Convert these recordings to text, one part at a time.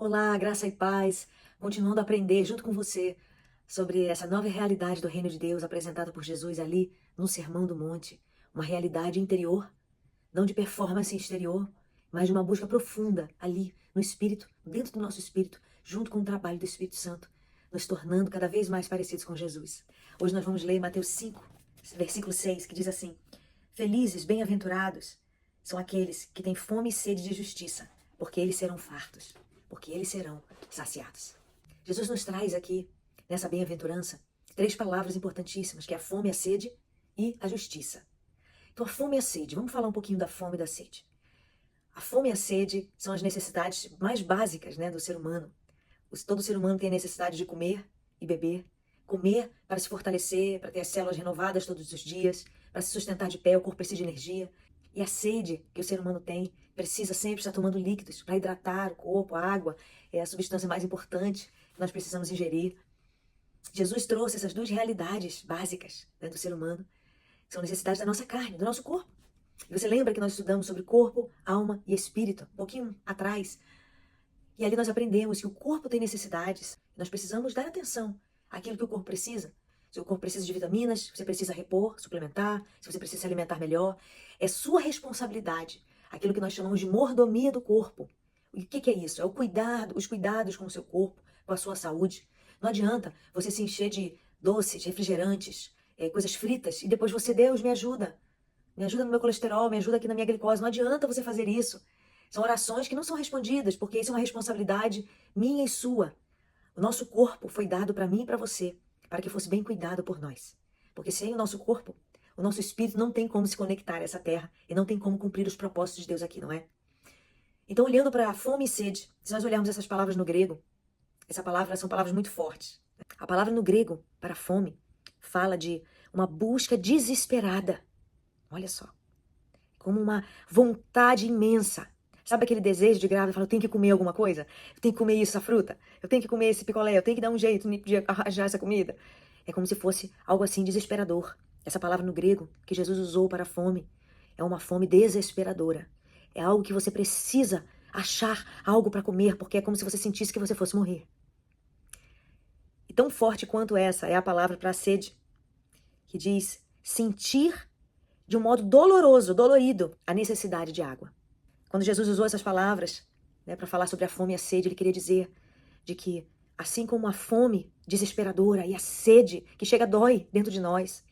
Olá, graça e paz. Continuando a aprender junto com você sobre essa nova realidade do reino de Deus apresentada por Jesus ali no Sermão do Monte. Uma realidade interior, não de performance exterior, mas de uma busca profunda ali no espírito, dentro do nosso espírito, junto com o trabalho do Espírito Santo, nos tornando cada vez mais parecidos com Jesus. Hoje nós vamos ler Mateus 5, versículo 6, que diz assim: Felizes, bem-aventurados são aqueles que têm fome e sede de justiça, porque eles serão fartos, porque eles serão saciados. Jesus nos traz aqui, nessa bem-aventurança, três palavras importantíssimas, que é a fome, a sede e a justiça. Então, a fome e a sede. Vamos falar um pouquinho da fome e da sede. A fome e a sede são as necessidades mais básicas, né, do ser humano. Todo ser humano tem a necessidade de comer e beber. Comer para se fortalecer, para ter as células renovadas todos os dias, para se sustentar de pé, o corpo precisa de energia. E a sede que o ser humano tem precisa sempre estar tomando líquidos para hidratar o corpo, a água é a substância mais importante que nós precisamos ingerir. Jesus trouxe essas duas realidades básicas, né, do ser humano, que são necessidades da nossa carne, do nosso corpo. E você lembra que nós estudamos sobre corpo, alma e espírito, um pouquinho atrás. E ali nós aprendemos que o corpo tem necessidades. Nós precisamos dar atenção àquilo que o corpo precisa. Se o corpo precisa de vitaminas, você precisa repor, suplementar. Se você precisa se alimentar melhor, é sua responsabilidade. Aquilo que nós chamamos de mordomia do corpo. E o que é isso? É o cuidado, os cuidados com o seu corpo, com a sua saúde. Não adianta você se encher de doces, refrigerantes, coisas fritas, e depois você, Deus, me ajuda. Me ajuda no meu colesterol, me ajuda aqui na minha glicose. Não adianta você fazer isso. São orações que não são respondidas, porque isso é uma responsabilidade minha e sua. O nosso corpo foi dado para mim e para você, para que fosse bem cuidado por nós. Porque sem o nosso corpo, o nosso espírito não tem como se conectar a essa terra e não tem como cumprir os propósitos de Deus aqui, não é? Então, olhando para fome e sede, se nós olharmos essas palavras no grego, essa palavra são palavras muito fortes. A palavra no grego para fome fala de uma busca desesperada. Olha só, como uma vontade imensa. Sabe aquele desejo de grávida? Fala, eu tenho que comer alguma coisa? Eu tenho que comer isso, essa fruta? Eu tenho que comer esse picolé? Eu tenho que dar um jeito de arranjar essa comida? É como se fosse algo assim desesperador. Essa palavra no grego que Jesus usou para a fome é uma fome desesperadora. É algo que você precisa achar algo para comer, porque é como se você sentisse que você fosse morrer. E tão forte quanto essa é a palavra para a sede, que diz sentir de um modo doloroso, dolorido, a necessidade de água. Quando Jesus usou essas palavras, né, para falar sobre a fome e a sede, ele queria dizer de que, assim como a fome desesperadora e a sede que chega dói dentro de nós,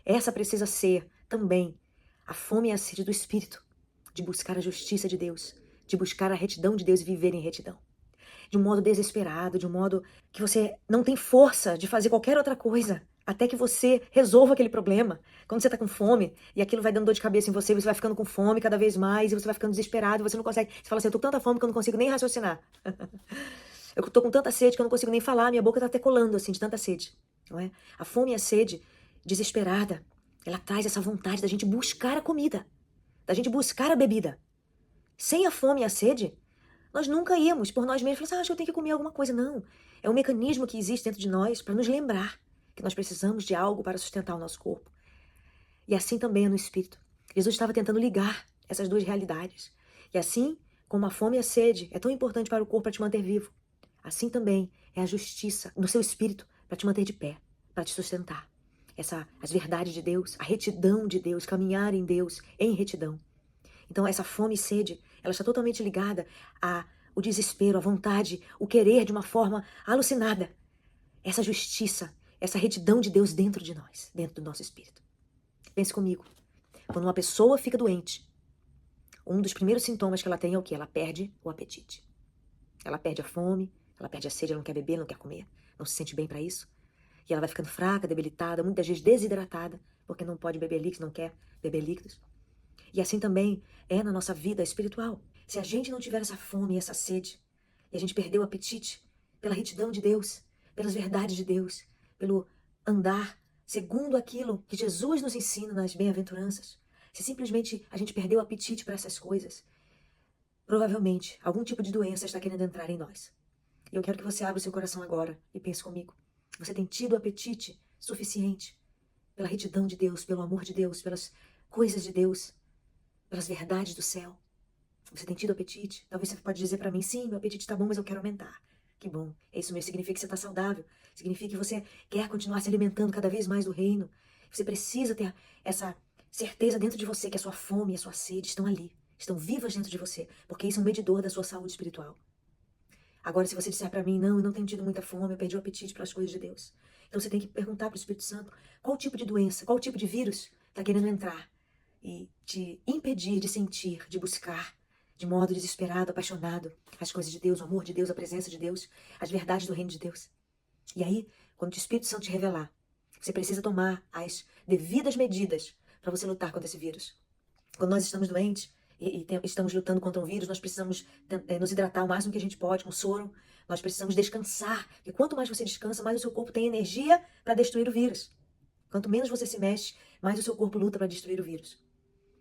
essa precisa ser também a fome e a sede do Espírito, de buscar a justiça de Deus, de buscar a retidão de Deus e viver em retidão. De um modo desesperado, de um modo que você não tem força de fazer qualquer outra coisa, até que você resolva aquele problema. Quando você tá com fome, e aquilo vai dando dor de cabeça em você, você vai ficando com fome cada vez mais, e você vai ficando desesperado, e você não consegue. Você fala assim, eu tô com tanta fome que eu não consigo nem raciocinar. Eu tô com tanta sede que eu não consigo nem falar, minha boca tá até colando, assim, de tanta sede. Não é? A fome e a sede, desesperada, ela traz essa vontade da gente buscar a comida, da gente buscar a bebida. Sem a fome e a sede, nós nunca íamos por nós mesmos e falar assim, acho que eu tenho que comer alguma coisa. Não. É um mecanismo que existe dentro de nós para nos lembrar que nós precisamos de algo para sustentar o nosso corpo. E assim também é no espírito. Jesus estava tentando ligar essas duas realidades. E assim como a fome e a sede é tão importante para o corpo para te manter vivo, assim também é a justiça no seu espírito para te manter de pé, para te sustentar. As verdades de Deus, a retidão de Deus, caminhar em Deus em retidão. Então, essa fome e sede, ela está totalmente ligada ao desespero, à vontade, o querer de uma forma alucinada. Essa justiça, essa retidão de Deus dentro de nós, dentro do nosso espírito. Pense comigo. Quando uma pessoa fica doente, um dos primeiros sintomas que ela tem é o quê? Ela perde o apetite. Ela perde a fome, ela perde a sede, ela não quer beber, ela não quer comer, não se sente bem para isso. E ela vai ficando fraca, debilitada, muitas vezes desidratada, porque não pode beber líquidos, não quer beber líquidos. E assim também é na nossa vida espiritual. Se a gente não tiver essa fome e essa sede, e a gente perder o apetite pela retidão de Deus, pelas verdades de Deus, pelo andar segundo aquilo que Jesus nos ensina nas bem-aventuranças, se simplesmente a gente perder o apetite para essas coisas, provavelmente algum tipo de doença está querendo entrar em nós. E eu quero que você abra o seu coração agora e pense comigo. Você tem tido apetite suficiente pela retidão de Deus, pelo amor de Deus, pelas coisas de Deus, pelas verdades do céu? Você tem tido apetite? Talvez você pode dizer para mim, sim, meu apetite está bom, mas eu quero aumentar. Que bom. Isso mesmo significa que você está saudável. Significa que você quer continuar se alimentando cada vez mais do reino. Você precisa ter essa certeza dentro de você que a sua fome e a sua sede estão ali. Estão vivas dentro de você. Porque isso é um medidor da sua saúde espiritual. Agora, se você disser para mim, não, eu não tenho tido muita fome, eu perdi o apetite pelas coisas de Deus. Então você tem que perguntar para o Espírito Santo qual tipo de doença, qual tipo de vírus está querendo entrar e te impedir de sentir, de buscar, de modo desesperado, apaixonado, as coisas de Deus, o amor de Deus, a presença de Deus, as verdades do reino de Deus. E aí, quando o Espírito Santo te revelar, você precisa tomar as devidas medidas para você lutar contra esse vírus. Quando nós estamos doentes e estamos lutando contra um vírus, nós precisamos nos hidratar o máximo que a gente pode com soro. Nós precisamos descansar, porque quanto mais você descansa, mais o seu corpo tem energia para destruir o vírus. Quanto menos você se mexe, mais o seu corpo luta para destruir o vírus.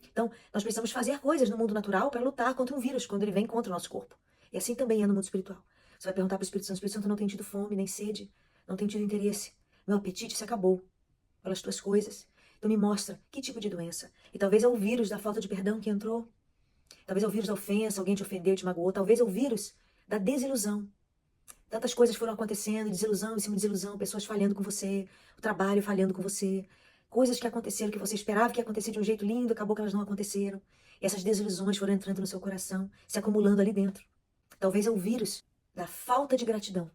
Então, nós precisamos fazer coisas no mundo natural para lutar contra um vírus, quando ele vem contra o nosso corpo. E assim também é no mundo espiritual. Você vai perguntar para o Espírito Santo, não tem tido fome, nem sede, não tem tido interesse. Meu apetite se acabou pelas tuas coisas. Então me mostra que tipo de doença. E talvez é o vírus da falta de perdão que entrou. Talvez é o vírus da ofensa, alguém te ofendeu, te magoou. Talvez é o vírus da desilusão. Tantas coisas foram acontecendo, desilusão em cima de desilusão, pessoas falhando com você, o trabalho falhando com você, coisas que aconteceram que você esperava que ia acontecer de um jeito lindo, acabou que elas não aconteceram. E essas desilusões foram entrando no seu coração, se acumulando ali dentro. Talvez é o vírus da falta de gratidão.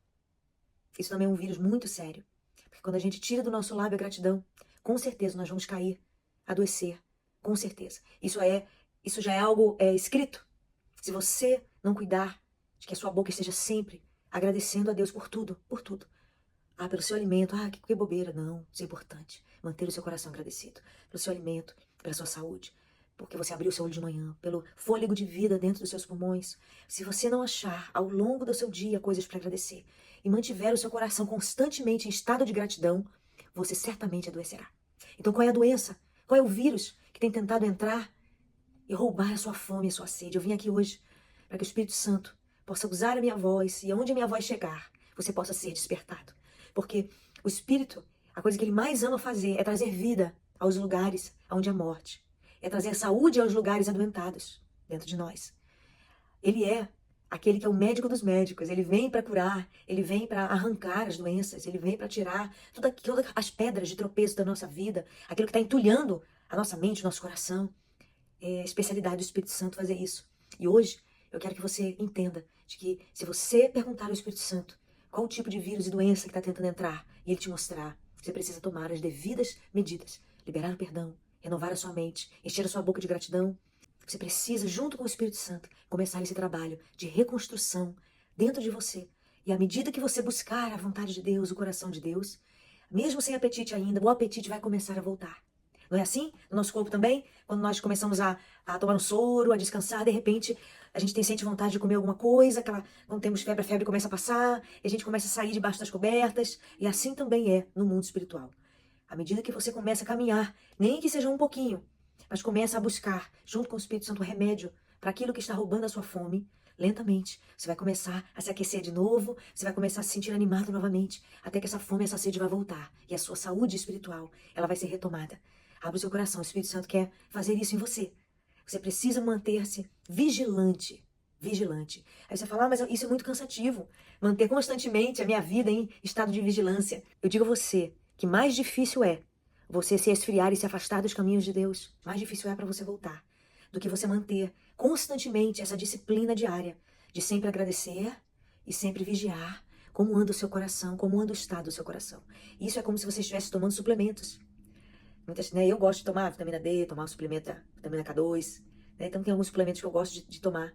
Isso também é um vírus muito sério. Porque quando a gente tira do nosso lábio a gratidão, com certeza nós vamos cair, adoecer, com certeza. Isso já é algo escrito. Se você não cuidar de que a sua boca esteja sempre agradecendo a Deus por tudo, por tudo. Ah, pelo seu alimento, que bobeira, não, isso é importante. Manter o seu coração agradecido. Pelo seu alimento, pela sua saúde, porque você abriu o seu olho de manhã, pelo fôlego de vida dentro dos seus pulmões. Se você não achar ao longo do seu dia coisas para agradecer e mantiver o seu coração constantemente em estado de gratidão, você certamente adoecerá. Então qual é a doença? Qual é o vírus que tem tentado entrar e roubar a sua fome e a sua sede? Eu vim aqui hoje para que o Espírito Santo possa usar a minha voz e onde a minha voz chegar, você possa ser despertado. Porque o Espírito, a coisa que ele mais ama fazer é trazer vida aos lugares onde há morte. É trazer saúde aos lugares adoentados dentro de nós. Ele é aquele que é o médico dos médicos. Ele vem para curar, ele vem para arrancar as doenças, ele vem para tirar todas as pedras de tropeço da nossa vida, aquilo que está entulhando a nossa mente, o nosso coração. É a especialidade do Espírito Santo fazer isso. E hoje eu quero que você entenda de que se você perguntar ao Espírito Santo qual o tipo de vírus e doença que está tentando entrar e ele te mostrar, você precisa tomar as devidas medidas, liberar o perdão, renovar a sua mente, encher a sua boca de gratidão. Você precisa, junto com o Espírito Santo, começar esse trabalho de reconstrução dentro de você. E à medida que você buscar a vontade de Deus, o coração de Deus, mesmo sem apetite ainda, o apetite vai começar a voltar. Não é assim? No nosso corpo também, quando nós começamos a tomar um soro, a descansar, de repente a gente sente vontade de comer alguma coisa, quando temos febre, a febre começa a passar, e a gente começa a sair debaixo das cobertas, e assim também é no mundo espiritual. À medida que você começa a caminhar, nem que seja um pouquinho, mas começa a buscar, junto com o Espírito Santo, o remédio para aquilo que está roubando a sua fome, lentamente, você vai começar a se aquecer de novo, você vai começar a se sentir animado novamente, até que essa fome, essa sede vai voltar, e a sua saúde espiritual, ela vai ser retomada. Abre o seu coração, o Espírito Santo quer fazer isso em você. Você precisa manter-se vigilante, vigilante. Aí você fala, mas isso é muito cansativo, manter constantemente a minha vida em estado de vigilância. Eu digo a você que mais difícil é você se esfriar e se afastar dos caminhos de Deus. Mais difícil é para você voltar do que você manter constantemente essa disciplina diária de sempre agradecer e sempre vigiar como anda o seu coração, como anda o estado do seu coração. Isso é como se você estivesse tomando suplementos. Eu gosto de tomar vitamina D, tomar o suplemento da vitamina K2, né? Então tem alguns suplementos que eu gosto de tomar.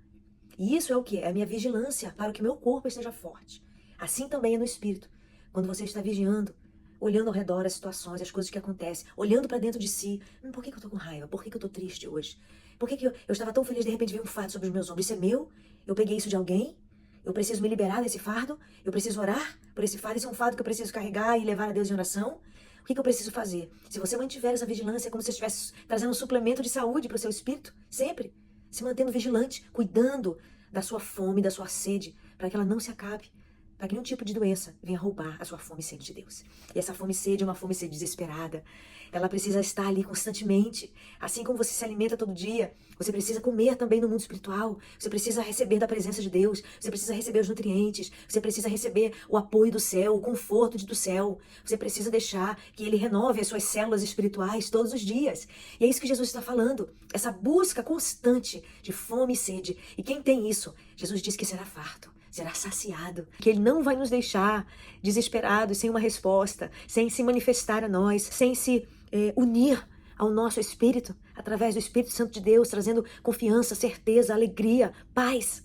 E isso é o quê? É a minha vigilância para que o meu corpo esteja forte. Assim também é no espírito. Quando você está vigiando, olhando ao redor as situações, as coisas que acontecem, olhando para dentro de si. Por que eu tô com raiva? Por que eu tô triste hoje? Por que eu estava tão feliz de repente ver um fardo sobre os meus ombros? Isso é meu? Eu peguei isso de alguém? Eu preciso me liberar desse fardo? Eu preciso orar por esse fardo? Esse é um fardo que eu preciso carregar e levar a Deus em oração? O que eu preciso fazer? Se você mantiver essa vigilância, é como se você estivesse trazendo um suplemento de saúde para o seu espírito, sempre. Se mantendo vigilante, cuidando da sua fome, da sua sede, para que ela não se acabe. para que nenhum tipo de doença venha roubar a sua fome e sede de Deus. E essa fome e sede é uma fome e sede desesperada. Ela precisa estar ali constantemente. Assim como você se alimenta todo dia, você precisa comer também no mundo espiritual. Você precisa receber da presença de Deus. Você precisa receber os nutrientes. Você precisa receber o apoio do céu, o conforto do céu. Você precisa deixar que Ele renove as suas células espirituais todos os dias. E é isso que Jesus está falando. Essa busca constante de fome e sede. E quem tem isso, Jesus diz que será farto, será saciado, que Ele não vai nos deixar desesperados, sem uma resposta, sem se manifestar a nós, sem se unir ao nosso espírito, através do Espírito Santo de Deus, trazendo confiança, certeza, alegria, paz.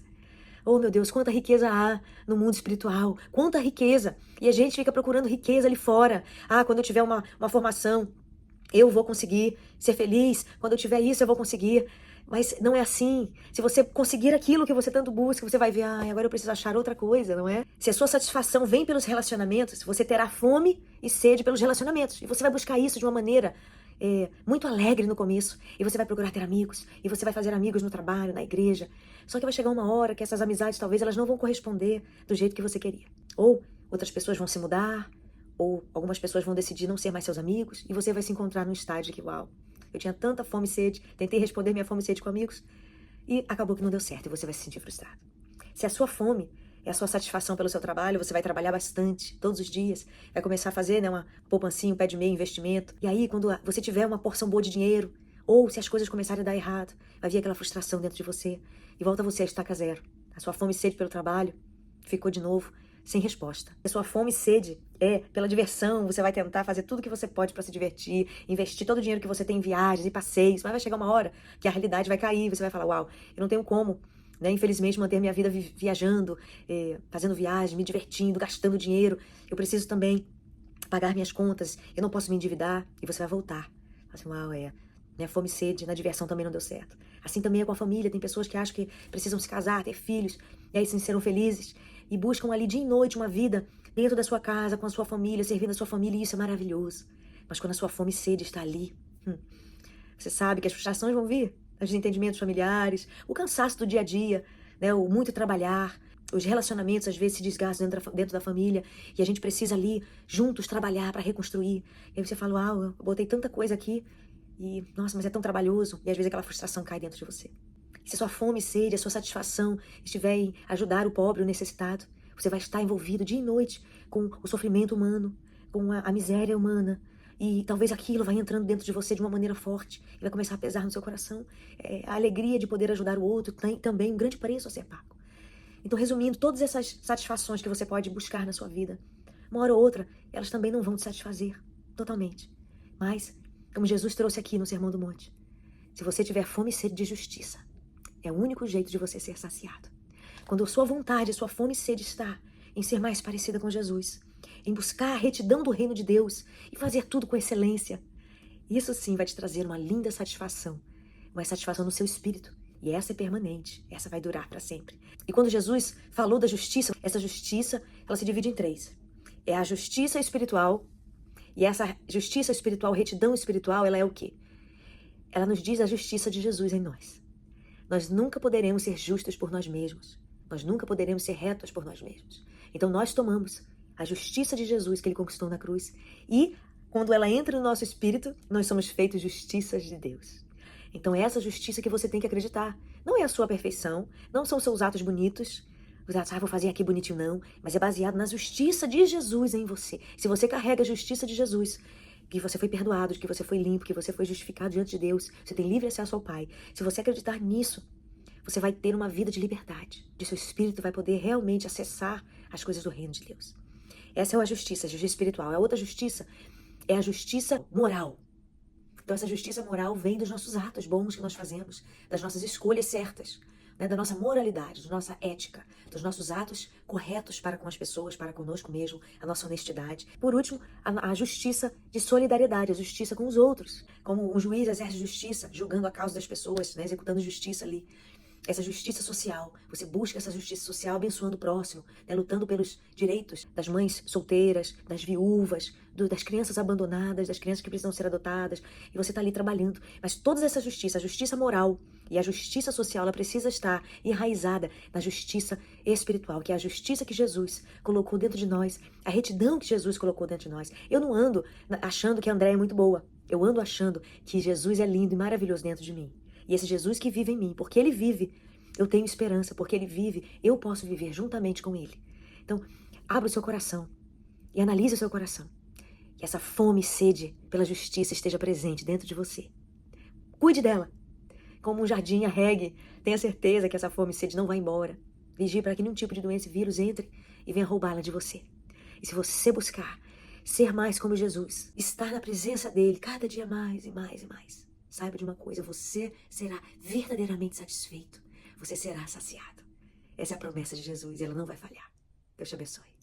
Oh, meu Deus, quanta riqueza há no mundo espiritual, quanta riqueza. E a gente fica procurando riqueza ali fora. Ah, quando eu tiver uma formação, eu vou conseguir ser feliz. Quando eu tiver isso, eu vou conseguir. Mas não é assim. Se você conseguir aquilo que você tanto busca, você vai ver, ah, agora eu preciso achar outra coisa, não é? Se a sua satisfação vem pelos relacionamentos, você terá fome e sede pelos relacionamentos. E você vai buscar isso de uma maneira muito alegre no começo. E você vai procurar ter amigos. E você vai fazer amigos no trabalho, na igreja. Só que vai chegar uma hora que essas amizades, talvez, elas não vão corresponder do jeito que você queria. Ou outras pessoas vão se mudar, ou algumas pessoas vão decidir não ser mais seus amigos, e você vai se encontrar num estágio que, uau, eu tinha tanta fome e sede, tentei responder minha fome e sede com amigos, e acabou que não deu certo, e você vai se sentir frustrado. Se a sua fome é a sua satisfação pelo seu trabalho, você vai trabalhar bastante, todos os dias, vai começar a fazer, né, uma poupancinha, um pé de meia, investimento, e aí, quando você tiver uma porção boa de dinheiro, ou se as coisas começarem a dar errado, vai vir aquela frustração dentro de você, e volta você a estaca zero. A sua fome e sede pelo trabalho ficou de novo sem resposta. A sua fome e sede é pela diversão, você vai tentar fazer tudo que você pode para se divertir, investir todo o dinheiro que você tem em viagens e passeios, mas vai chegar uma hora que a realidade vai cair, você vai falar, uau, eu não tenho como, né, infelizmente, manter minha vida viajando, fazendo viagem, me divertindo, gastando dinheiro, eu preciso também pagar minhas contas, eu não posso me endividar, e você vai voltar. Assim, uau, minha fome e sede na diversão também não deu certo. Assim também é com a família, tem pessoas que acham que precisam se casar, ter filhos, e aí sim serão felizes, e buscam ali dia e noite uma vida dentro da sua casa, com a sua família, servindo a sua família, e isso é maravilhoso. Mas quando a sua fome e sede está ali, você sabe que as frustrações vão vir, os desentendimentos familiares, o cansaço do dia a dia, né, o muito trabalhar, os relacionamentos às vezes se desgastam dentro da família, e a gente precisa ali, juntos, trabalhar para reconstruir. E aí você fala, uau, eu botei tanta coisa aqui, e nossa, mas é tão trabalhoso, e às vezes aquela frustração cai dentro de você. Se a sua fome e sede, a sua satisfação estiver em ajudar o pobre, o necessitado, você vai estar envolvido dia e noite com o sofrimento humano, com a miséria humana. E talvez aquilo vai entrando dentro de você de uma maneira forte e vai começar a pesar no seu coração. A alegria de poder ajudar o outro tem também um grande preço a ser pago. Então, resumindo, todas essas satisfações que você pode buscar na sua vida, uma hora ou outra, elas também não vão te satisfazer totalmente. Mas, como Jesus trouxe aqui no Sermão do Monte, se você tiver fome e sede de justiça, é o único jeito de você ser saciado. Quando a sua vontade, a sua fome e sede está em ser mais parecida com Jesus, em buscar a retidão do reino de Deus e fazer tudo com excelência, isso sim vai te trazer uma linda satisfação, uma satisfação no seu espírito. E essa é permanente, essa vai durar para sempre. E quando Jesus falou da justiça, essa justiça, ela se divide em três. É a justiça espiritual, e essa justiça espiritual, retidão espiritual, ela é o quê? Ela nos diz a justiça de Jesus em nós. Nós nunca poderemos ser justos por nós mesmos. Nós nunca poderemos ser retos por nós mesmos. Então nós tomamos a justiça de Jesus que Ele conquistou na cruz e, quando ela entra no nosso espírito, nós somos feitos justiças de Deus. Então é essa justiça que você tem que acreditar. Não é a sua perfeição, não são seus atos bonitos, os atos, vou fazer aqui bonitinho, não, mas é baseado na justiça de Jesus em você. Se você carrega a justiça de Jesus, que você foi perdoado, que você foi limpo, que você foi justificado diante de Deus, você tem livre acesso ao Pai. Se você acreditar nisso, você vai ter uma vida de liberdade, de seu espírito vai poder realmente acessar as coisas do reino de Deus. Essa é a justiça espiritual. A outra justiça é a justiça moral. Então essa justiça moral vem dos nossos atos bons que nós fazemos, das nossas escolhas certas, né, da nossa moralidade, da nossa ética, dos nossos atos corretos para com as pessoas, para conosco mesmo, a nossa honestidade. Por último, a justiça de solidariedade, a justiça com os outros. Como um juiz exerce justiça, julgando a causa das pessoas, né, executando justiça ali. Essa justiça social, você busca essa justiça social abençoando o próximo, né, lutando pelos direitos das mães solteiras, das viúvas, das crianças abandonadas, das crianças que precisam ser adotadas, e você está ali trabalhando. Mas toda essa justiça, a justiça moral E a justiça social, ela precisa estar enraizada na justiça espiritual, que é a justiça que Jesus colocou dentro de nós, a retidão que Jesus colocou dentro de nós. Eu não ando achando que a Andréia é muito boa. Eu ando achando que Jesus é lindo e maravilhoso dentro de mim. E esse Jesus que vive em mim, porque ele vive, eu tenho esperança, porque ele vive, eu posso viver juntamente com ele. Então, abra o seu coração e analise o seu coração. Que essa fome e sede pela justiça esteja presente dentro de você. Cuide dela. Como um jardim, regue. Tenha certeza que essa fome e sede não vai embora. Vigie para que nenhum tipo de doença e vírus entre e venha roubá-la de você. E se você buscar ser mais como Jesus, estar na presença dele cada dia mais e mais e mais, saiba de uma coisa, você será verdadeiramente satisfeito. Você será saciado. Essa é a promessa de Jesus e ela não vai falhar. Deus te abençoe.